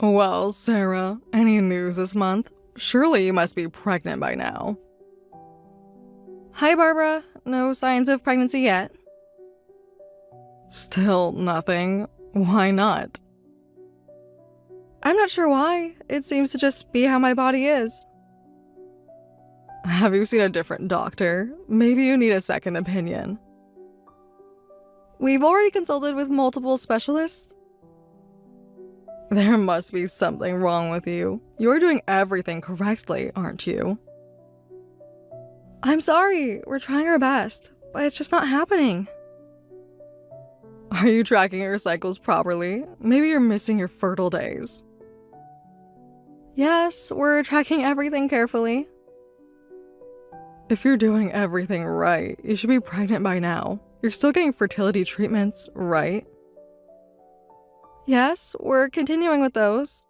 Well, Sarah, any news this month? Surely you must be pregnant by now. Hi, Barbara. No signs of pregnancy yet. Still nothing? Why not? I'm not sure why. It seems to just be how my body is. Have you seen a different doctor? Maybe you need a second opinion. We've already consulted with multiple specialists. There must be something wrong with you. You're doing everything correctly, aren't you? I'm sorry. We're trying our best, but it's just not happening. Are you tracking your cycles properly? Maybe you're missing your fertile days. Yes, we're tracking everything carefully. If you're doing everything right, you should be pregnant by now. You're still getting fertility treatments, right? Yes, we're continuing with those.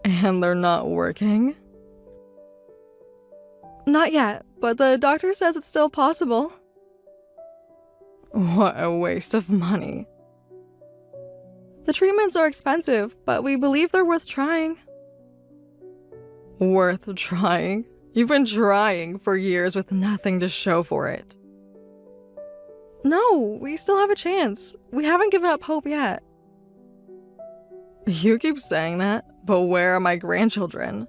And they're not working? Not yet, but the doctor says it's still possible. What a waste of money. The treatments are expensive, but we believe they're worth trying. Worth trying? You've been trying for years with nothing to show for it. No, we still have a chance. We haven't given up hope yet. You keep saying that, but where are my grandchildren?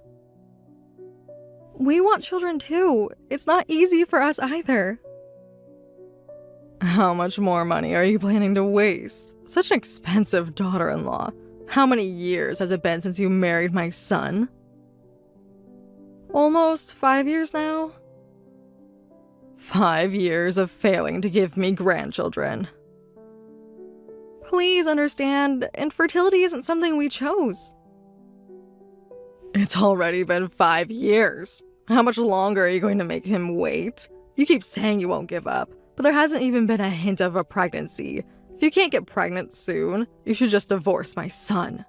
We want children too. It's not easy for us either. How much more money are you planning to waste? Such an expensive daughter-in-law. How many years has it been since you married my son? Almost 5 years now. 5 years of failing to give me grandchildren. Please understand, infertility isn't something we chose. It's already been 5 years. How much longer are you going to make him wait? You keep saying you won't give up, but there hasn't even been a hint of a pregnancy. If you can't get pregnant soon, you should just divorce my son.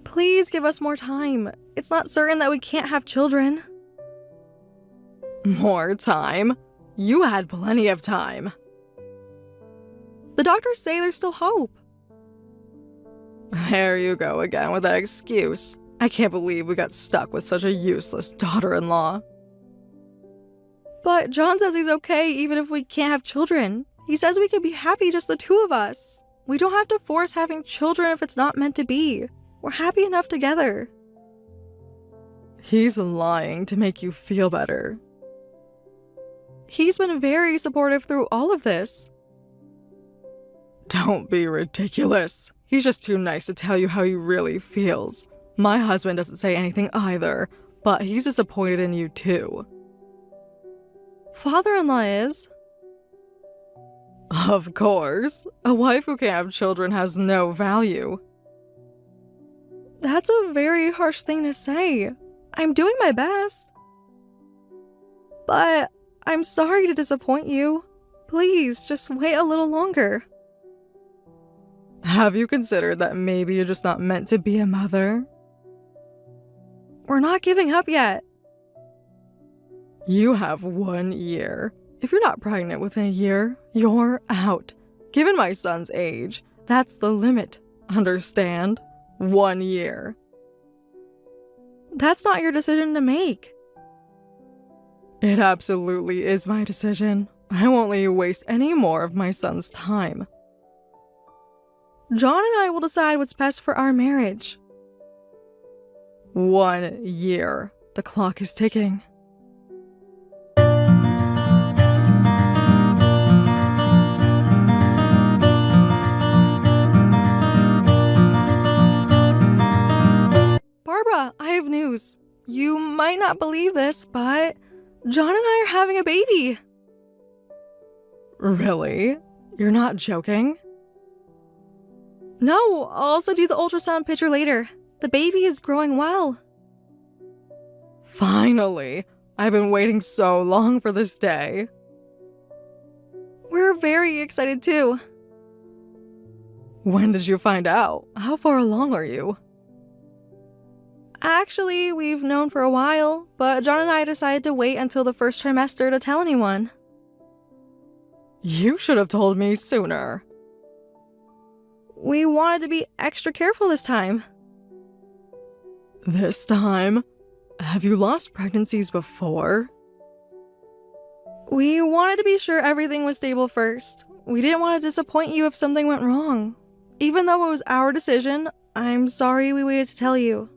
Please give us more time. It's not certain that we can't have children. More time? You had plenty of time. The doctors say there's still hope. There you go again with that excuse. I can't believe we got stuck with such a useless daughter-in-law. But John says he's okay even if we can't have children. He says we could be happy just the two of us. We don't have to force having children if it's not meant to be. We're happy enough together. He's lying to make you feel better. He's been very supportive through all of this. Don't be ridiculous. He's just too nice to tell you how he really feels. My husband doesn't say anything either, but he's disappointed in you too. Father-in-law is. Of course. A wife who can't have children has no value. That's a very harsh thing to say. I'm doing my best. But I'm sorry to disappoint you. Please, just wait a little longer. Have you considered that maybe you're just not meant to be a mother? We're not giving up yet. You have 1 year. If you're not pregnant within a year, you're out. Given my son's age, that's the limit. Understand? 1 year. That's not your decision to make. It absolutely is my decision. I won't let you waste any more of my son's time. John and I will decide what's best for our marriage. 1 year. The clock is ticking. Barbara, I have news. You might not believe this, but John and I are having a baby. Really? You're not joking? No, I'll send you the ultrasound picture later. The baby is growing well. Finally! I've been waiting so long for this day. We're very excited too. When did you find out? How far along are you? Actually, we've known for a while, but John and I decided to wait until the first trimester to tell anyone. You should have told me sooner. We wanted to be extra careful this time. This time? Have you lost pregnancies before? We wanted to be sure everything was stable first. We didn't want to disappoint you if something went wrong. Even though it was our decision, I'm sorry we waited to tell you.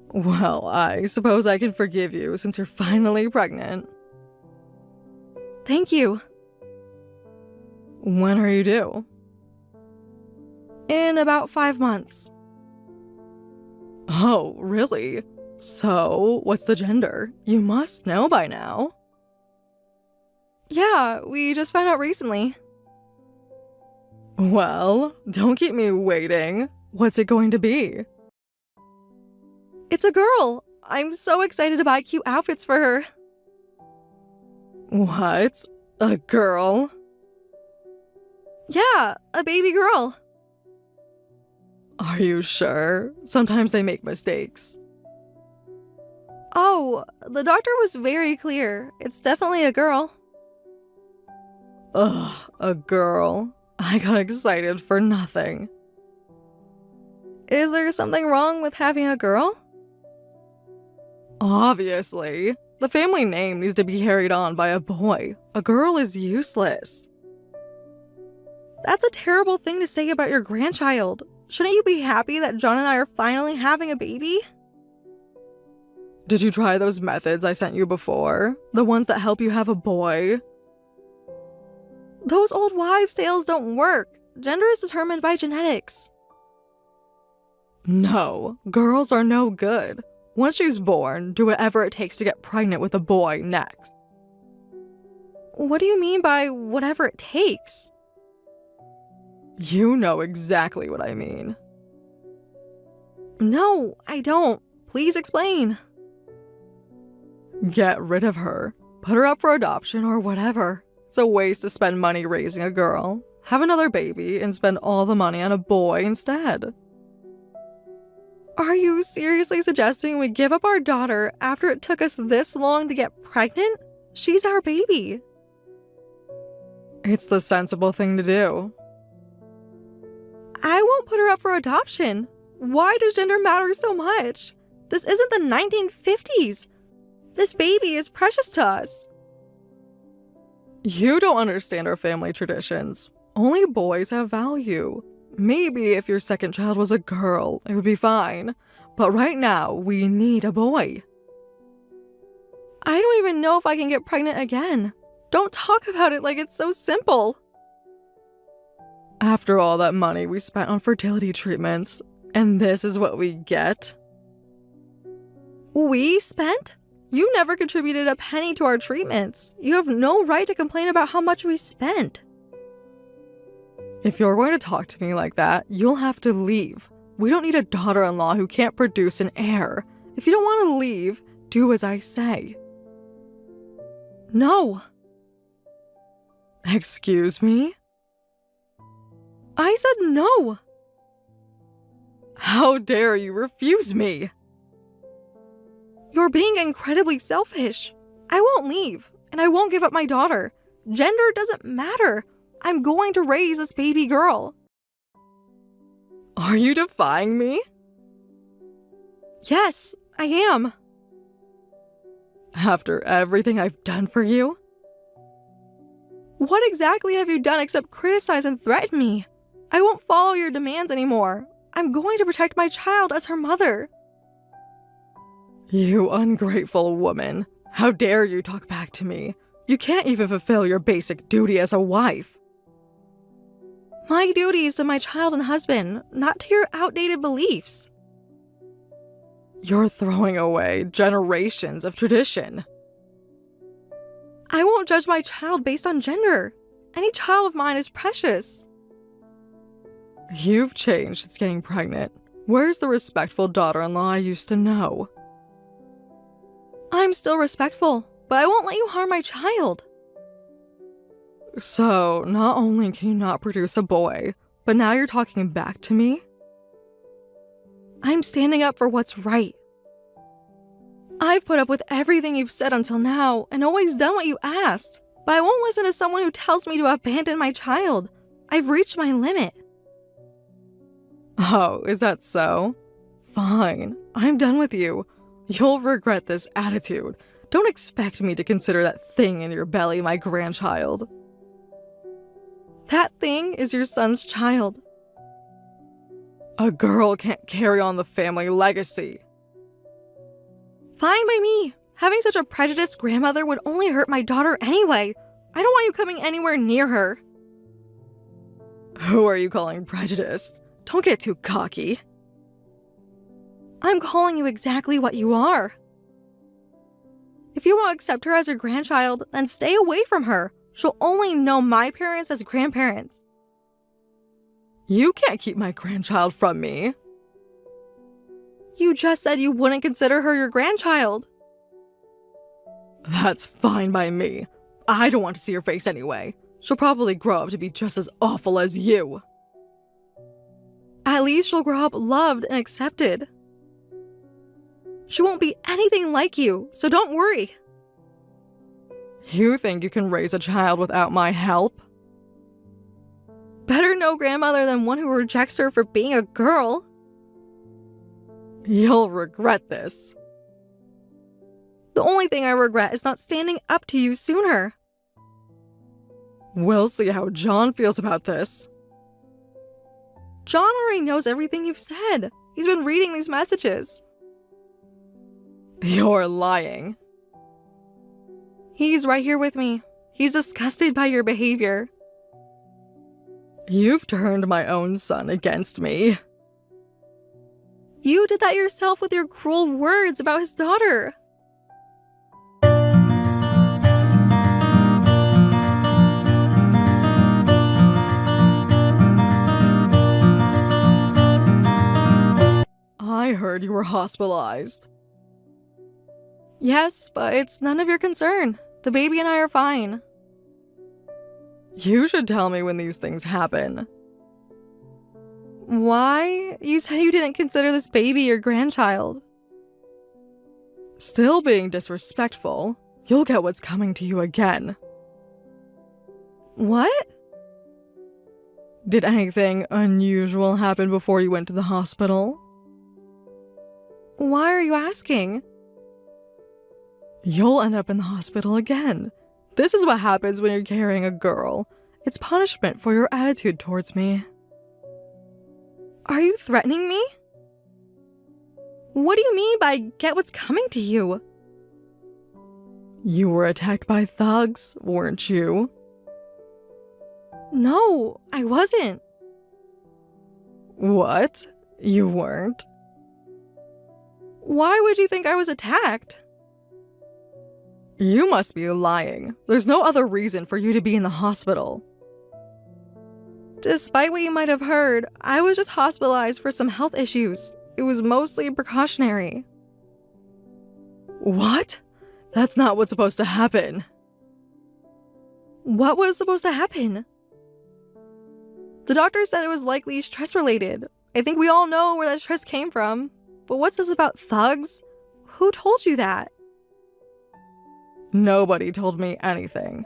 Well, I suppose I can forgive you since you're finally pregnant. Thank you. When are you due? In about 5 months. Oh, really? So, what's the gender? You must know by now. Yeah, we just found out recently. Well, don't keep me waiting. What's it going to be? It's a girl. I'm so excited to buy cute outfits for her. What? A girl? Yeah, a baby girl. Are you sure? Sometimes they make mistakes. Oh, the doctor was very clear. It's definitely a girl. Ugh, a girl. I got excited for nothing. Is there something wrong with having a girl? Obviously. The family name needs to be carried on by a boy. A girl is useless. That's a terrible thing to say about your grandchild. Shouldn't you be happy that John and I are finally having a baby? Did you try those methods I sent you before? The ones that help you have a boy? Those old wives' tales don't work. Gender is determined by genetics. No, girls are no good. Once she's born, do whatever it takes to get pregnant with a boy next. What do you mean by whatever it takes? You know exactly what I mean. No, I don't. Please explain. Get rid of her. Put her up for adoption or whatever. It's a waste to spend money raising a girl. Have another baby and spend all the money on a boy instead. Are you seriously suggesting we give up our daughter after it took us this long to get pregnant? She's our baby. It's the sensible thing to do. I won't put her up for adoption. Why does gender matter so much? This isn't the 1950s. This baby is precious to us. You don't understand our family traditions. Only boys have value. Maybe if your second child was a girl, it would be fine. But right now, we need a boy. I don't even know if I can get pregnant again. Don't talk about it like it's so simple. After all that money we spent on fertility treatments, and this is what we get? We spent? You never contributed a penny to our treatments. You have no right to complain about how much we spent. If you're going to talk to me like that, you'll have to leave. We don't need a daughter-in-law who can't produce an heir. If you don't want to leave, do as I say. No. Excuse me? I said no. How dare you refuse me? You're being incredibly selfish. I won't leave, and I won't give up my daughter. Gender doesn't matter. I'm going to raise this baby girl. Are you defying me? Yes, I am. After everything I've done for you? What exactly have you done except criticize and threaten me? I won't follow your demands anymore. I'm going to protect my child as her mother. You ungrateful woman. How dare you talk back to me? You can't even fulfill your basic duty as a wife. My duty is to my child and husband, not to your outdated beliefs. You're throwing away generations of tradition. I won't judge my child based on gender. Any child of mine is precious. You've changed since getting pregnant. Where's the respectful daughter-in-law I used to know? I'm still respectful, but I won't let you harm my child. So, not only can you not produce a boy, but now you're talking back to me? I'm standing up for what's right. I've put up with everything you've said until now and always done what you asked, but I won't listen to someone who tells me to abandon my child. I've reached my limit. Oh, is that so? Fine, I'm done with you. You'll regret this attitude. Don't expect me to consider that thing in your belly my grandchild. That thing is your son's child. A girl can't carry on the family legacy. Fine by me. Having such a prejudiced grandmother would only hurt my daughter anyway. I don't want you coming anywhere near her. Who are you calling prejudiced? Don't get too cocky. I'm calling you exactly what you are. If you won't accept her as your grandchild, then stay away from her. She'll only know my parents as grandparents. You can't keep my grandchild from me. You just said you wouldn't consider her your grandchild. That's fine by me. I don't want to see her face anyway. She'll probably grow up to be just as awful as you. At least she'll grow up loved and accepted. She won't be anything like you, so don't worry. You think you can raise a child without my help? Better no grandmother than one who rejects her for being a girl. You'll regret this. The only thing I regret is not standing up to you sooner. We'll see how John feels about this. John already knows everything you've said. He's been reading these messages. You're lying. He's right here with me. He's disgusted by your behavior. You've turned my own son against me. You did that yourself with your cruel words about his daughter. I heard you were hospitalized. Yes, but it's none of your concern. The baby and I are fine. You should tell me when these things happen. Why? You said you didn't consider this baby your grandchild. Still being disrespectful, you'll get what's coming to you again. What? Did anything unusual happen before you went to the hospital? Why are you asking? You'll end up in the hospital again. This is what happens when you're carrying a girl. It's punishment for your attitude towards me. Are you threatening me? What do you mean by get what's coming to you? You were attacked by thugs, weren't you? No, I wasn't. What? You weren't? Why would you think I was attacked? You must be lying. There's no other reason for you to be in the hospital. Despite what you might have heard, I was just hospitalized for some health issues. It was mostly precautionary. What? That's not what's supposed to happen. What was supposed to happen? The doctor said it was likely stress-related. I think we all know where that stress came from. But what's this about thugs? Who told you that? Nobody told me anything.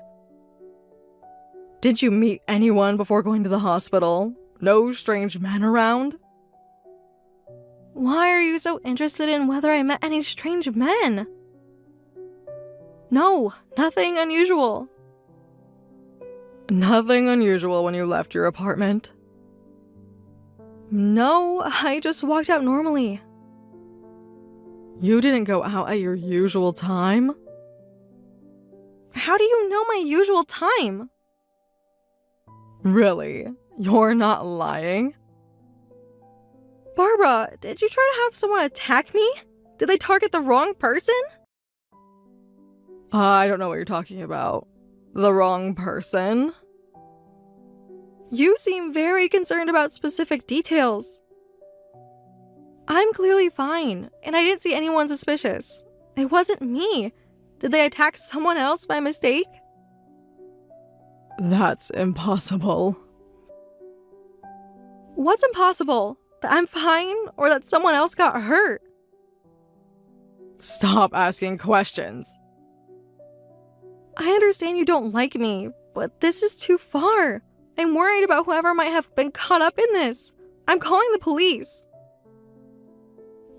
Did you meet anyone before going to the hospital? No strange men around? Why are you so interested in whether I met any strange men? No, nothing unusual. Nothing unusual when you left your apartment? No, I just walked out normally. You didn't go out at your usual time? How do you know my usual time? Really? You're not lying? Barbara, did you try to have someone attack me? Did they target the wrong person? I don't know what you're talking about. The wrong person? You seem very concerned about specific details. I'm clearly fine, and I didn't see anyone suspicious. It wasn't me. Did they attack someone else by mistake? That's impossible. What's impossible? That I'm fine, or that someone else got hurt? Stop asking questions. I understand you don't like me, but this is too far. I'm worried about whoever might have been caught up in this. I'm calling the police.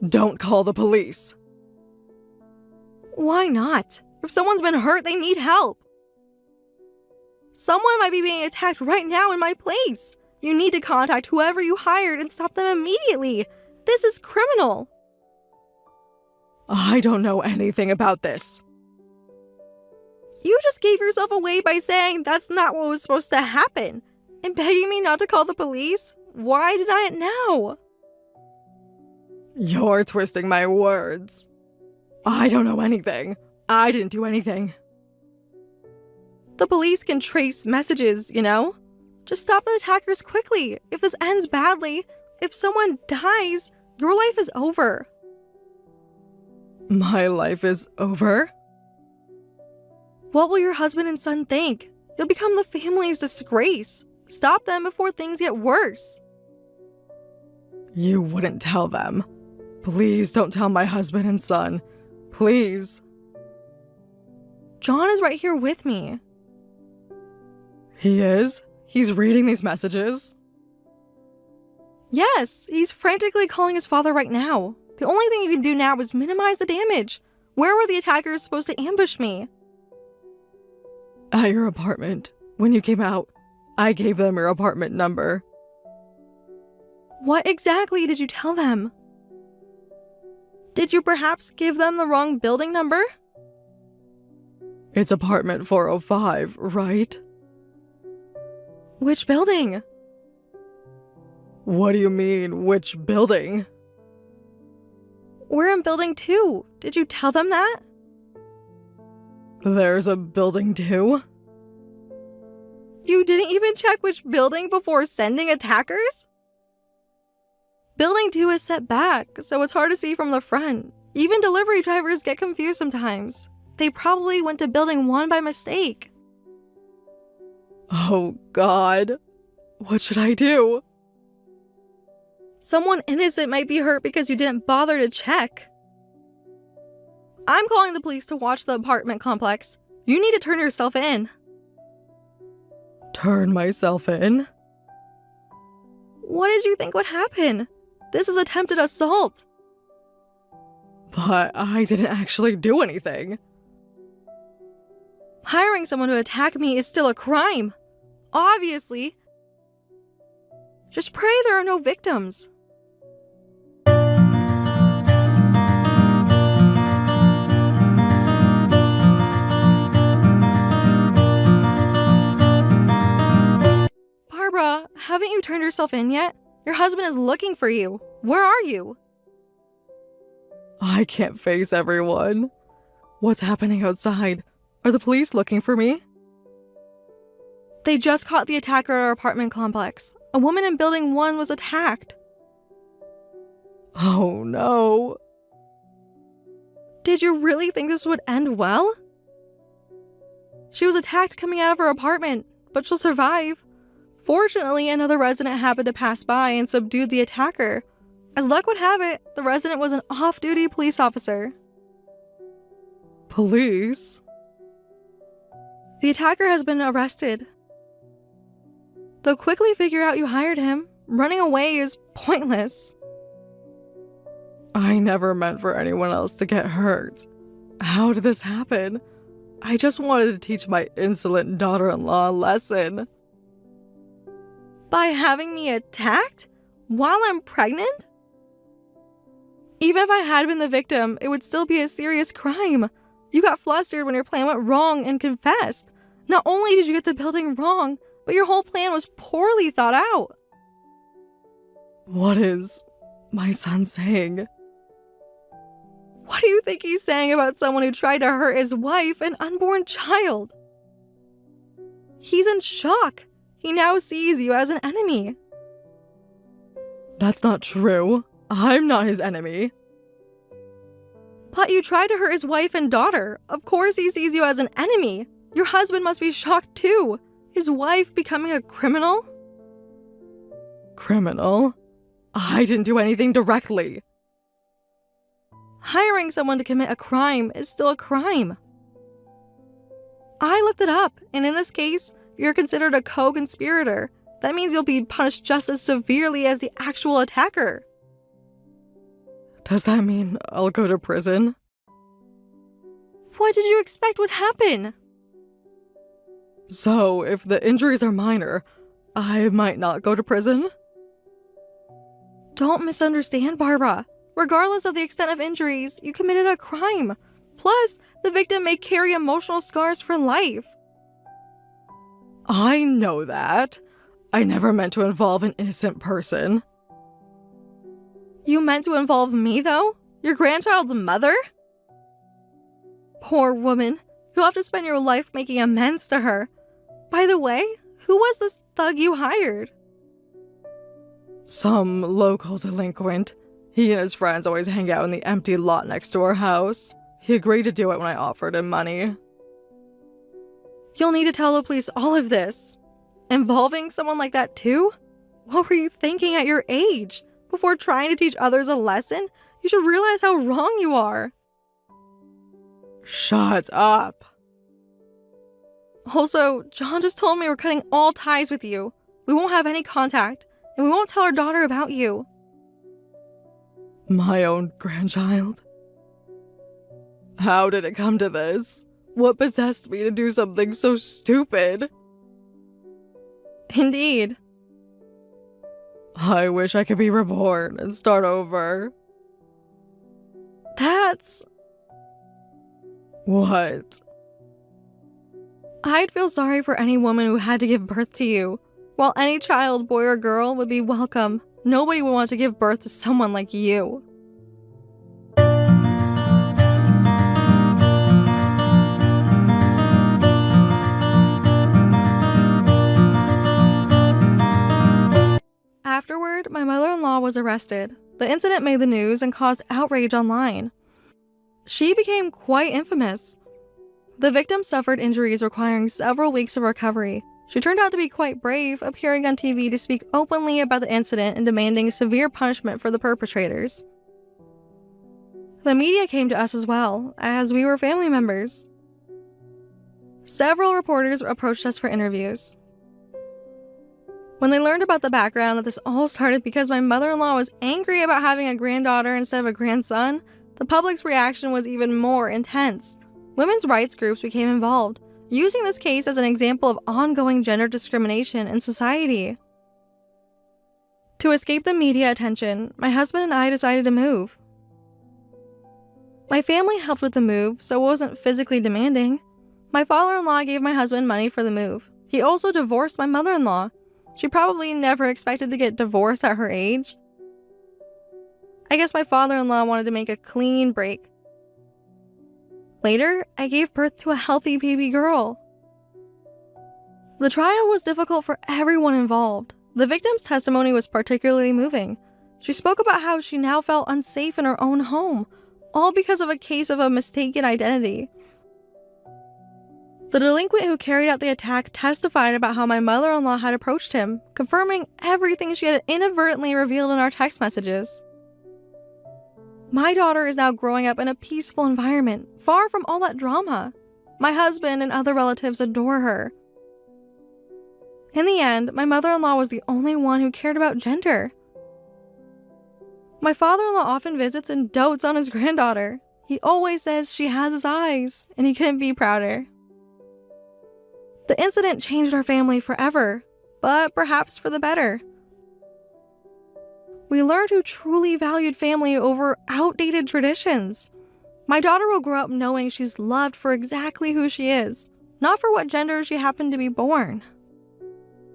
Don't call the police. Why not? If someone's been hurt, they need help. Someone might be being attacked right now in my place. You need to contact whoever you hired and stop them immediately. This is criminal. I don't know anything about this. You just gave yourself away by saying that's not what was supposed to happen and begging me not to call the police. Why deny it now? You're twisting my words. I don't know anything. I didn't do anything. The police can trace messages, you know? Just stop the attackers quickly. If this ends badly, if someone dies, your life is over. My life is over? What will your husband and son think? You'll become the family's disgrace. Stop them before things get worse. You wouldn't tell them. Please don't tell my husband and son. Please. John is right here with me. He is? He's reading these messages? Yes, he's frantically calling his father right now. The only thing you can do now is minimize the damage. Where were the attackers supposed to ambush me? At your apartment. When you came out, I gave them your apartment number. What exactly did you tell them? Did you perhaps give them the wrong building number? It's apartment 405, right? Which building? What do you mean, which building? We're in building 2. Did you tell them that? There's a building 2? You didn't even check which building before sending attackers? Building 2 is set back, so it's hard to see from the front. Even delivery drivers get confused sometimes. They probably went to building 1 by mistake. Oh, God. What should I do? Someone innocent might be hurt because you didn't bother to check. I'm calling the police to watch the apartment complex. You need to turn yourself in. Turn myself in? What did you think would happen? This is attempted assault. But I didn't actually do anything. Hiring someone to attack me is still a crime. Obviously. Just pray there are no victims. Barbara, haven't you turned yourself in yet? Your husband is looking for you. Where are you? I can't face everyone. What's happening outside? Are the police looking for me? They just caught the attacker at our apartment complex. A woman in building 1 was attacked. Oh no. Did you really think this would end well? She was attacked coming out of her apartment, but she'll survive. Fortunately, another resident happened to pass by and subdued the attacker. As luck would have it, the resident was an off-duty police officer. Police? The attacker has been arrested. They'll quickly figure out you hired him. Running away is pointless. I never meant for anyone else to get hurt. How did this happen? I just wanted to teach my insolent daughter-in-law a lesson. By having me attacked? While I'm pregnant? Even if I had been the victim, it would still be a serious crime. You got flustered when your plan went wrong and confessed. Not only did you get the building wrong, but your whole plan was poorly thought out. What is my son saying? What do you think he's saying about someone who tried to hurt his wife and unborn child? He's in shock. He now sees you as an enemy. That's not true. I'm not his enemy. But you tried to hurt his wife and daughter. Of course he sees you as an enemy. Your husband must be shocked too. His wife becoming a criminal? Criminal? I didn't do anything directly. Hiring someone to commit a crime is still a crime. I looked it up, and in this case, you're considered a co-conspirator. That means you'll be punished just as severely as the actual attacker. Does that mean I'll go to prison? What did you expect would happen? So, if the injuries are minor, I might not go to prison? Don't misunderstand, Barbara. Regardless of the extent of injuries, you committed a crime. Plus, the victim may carry emotional scars for life. I know that. I never meant to involve an innocent person. You meant to involve me, though? Your grandchild's mother? Poor woman. You'll have to spend your life making amends to her. By the way, who was this thug you hired? Some local delinquent. He and his friends always hang out in the empty lot next to our house. He agreed to do it when I offered him money. You'll need to tell the police all of this. Involving someone like that too? What were you thinking at your age? Before trying to teach others a lesson, you should realize how wrong you are. Shut up. Also, John just told me we're cutting all ties with you. We won't have any contact, and we won't tell our daughter about you. My own grandchild? How did it come to this? What possessed me to do something so stupid? Indeed. I wish I could be reborn and start over. That's... What? I'd feel sorry for any woman who had to give birth to you. While any child, boy or girl, would be welcome, nobody would want to give birth to someone like you. Afterward, my mother-in-law was arrested. The incident made the news and caused outrage online. She became quite infamous. The victim suffered injuries requiring several weeks of recovery. She turned out to be quite brave, appearing on TV to speak openly about the incident and demanding severe punishment for the perpetrators. The media came to us as well, as we were family members. Several reporters approached us for interviews. When they learned about the background that this all started because my mother-in-law was angry about having a granddaughter instead of a grandson, the public's reaction was even more intense. Women's rights groups became involved, using this case as an example of ongoing gender discrimination in society. To escape the media attention, my husband and I decided to move. My family helped with the move, so it wasn't physically demanding. My father-in-law gave my husband money for the move. He also divorced my mother-in-law. She probably never expected to get divorced at her age. I guess my father-in-law wanted to make a clean break. Later, I gave birth to a healthy baby girl. The trial was difficult for everyone involved. The victim's testimony was particularly moving. She spoke about how she now felt unsafe in her own home, all because of a case of a mistaken identity. The delinquent who carried out the attack testified about how my mother-in-law had approached him, confirming everything she had inadvertently revealed in our text messages. My daughter is now growing up in a peaceful environment, far from all that drama. My husband and other relatives adore her. In the end, my mother-in-law was the only one who cared about gender. My father-in-law often visits and dotes on his granddaughter. He always says she has his eyes, and he couldn't be prouder. The incident changed our family forever, but perhaps for the better. We learned who truly valued family over outdated traditions. My daughter will grow up knowing she's loved for exactly who she is, not for what gender she happened to be born.